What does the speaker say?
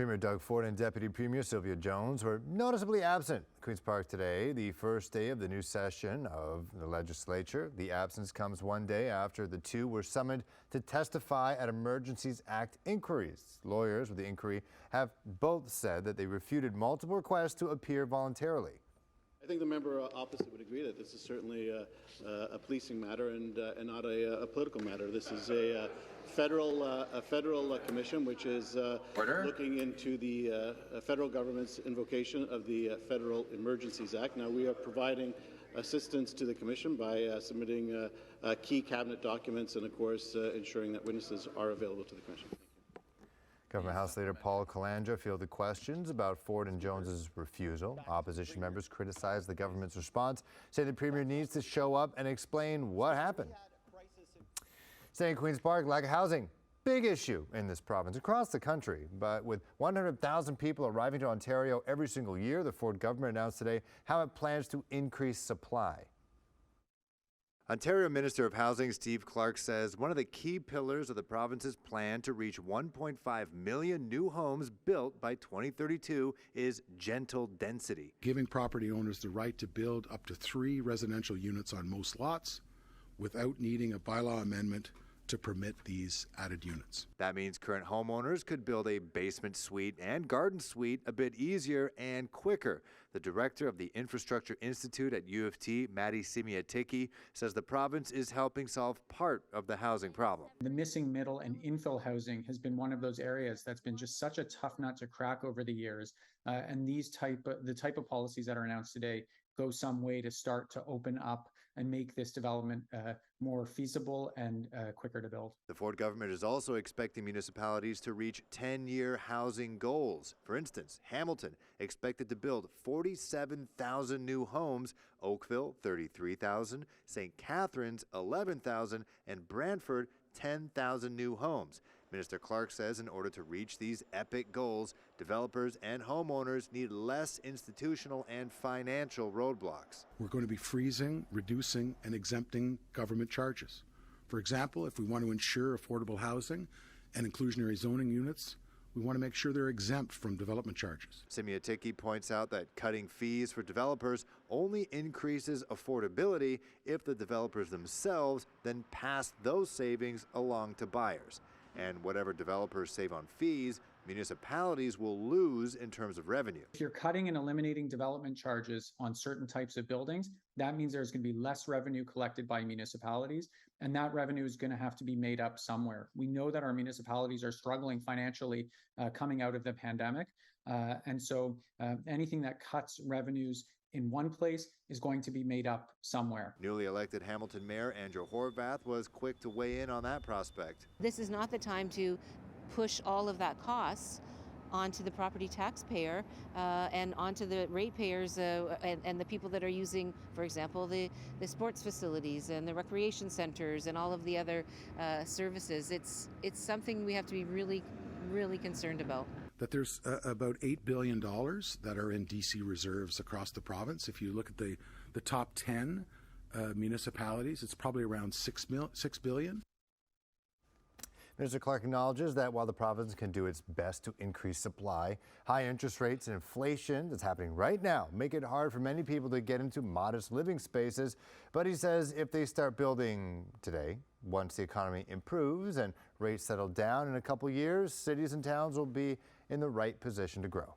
Premier Doug Ford and Deputy Premier Sylvia Jones were noticeably absent at Queen's Park today, the first day of the new session of the legislature. The absence comes one day after the two were summoned to testify at Emergencies Act inquiries. Lawyers with the inquiry have both said that they refuted multiple requests to appear voluntarily. I think the member opposite would agree that this is certainly a policing matter and not a political matter. This is a federal commission which is looking into the federal government's invocation of the Federal Emergencies Act. Now, we are providing assistance to the commission by submitting key cabinet documents and, of course, ensuring that witnesses are available to the commission. Government House Leader Paul Calandra fielded questions about Ford and Jones's refusal. Opposition members criticized the government's response, saying the Premier needs to show up and explain what happened. Staying in Queen's Park, lack of housing, big issue in this province, across the country. But with 100,000 people arriving to Ontario every single year, the Ford government announced today how it plans to increase supply. Ontario Minister of Housing Steve Clark says one of the key pillars of the province's plan to reach 1.5 million new homes built by 2032 is gentle density. Giving property owners the right to build up to 3 residential units on most lots without needing a bylaw amendment to permit these added units. That means current homeowners could build a basement suite and garden suite a bit easier and quicker. The director of the Infrastructure Institute at U of T, Maddie Simiatiki, says the province is helping solve part of the housing problem. The missing middle and infill housing has been one of those areas that's been just such a tough nut to crack over the years. And the type of policies that are announced today go some way to start to open up and make this development more feasible and quicker to build. The Ford government is also expecting municipalities to reach 10-year housing goals. For instance, Hamilton expected to build 47,000 new homes, Oakville 33,000, St. Catharines 11,000, and Brantford 10,000 new homes. Minister Clark says in order to reach these epic goals, developers and homeowners need less institutional and financial roadblocks. We're going to be freezing, reducing, and exempting government charges. For example, if we want to ensure affordable housing and inclusionary zoning units, we want to make sure they're exempt from development charges. Simiatiki points out that cutting fees for developers only increases affordability if the developers themselves then pass those savings along to buyers. And whatever developers save on fees, municipalities will lose in terms of revenue. If you're cutting and eliminating development charges on certain types of buildings, that means there's going to be less revenue collected by municipalities, and that revenue is going to have to be made up somewhere. We know that our municipalities are struggling financially coming out of the pandemic, and so anything that cuts revenues in one place is going to be made up somewhere. Newly elected Hamilton Mayor Andrew Horvath was quick to weigh in on that prospect. This is not the time to push all of that costs onto the property taxpayer and onto the ratepayers and the people that are using, for example, the sports facilities and the recreation centers and all of the other services. It's something we have to be really concerned about. That there's about $8 billion that are in DC reserves across the province. If you look at the top 10 municipalities, it's probably around $6 billion. Minister Clark acknowledges that while the province can do its best to increase supply, high interest rates and inflation that's happening right now make it hard for many people to get into modest living spaces. But he says if they start building today, once the economy improves and rates settle down in a couple years, cities and towns will be in the right position to grow.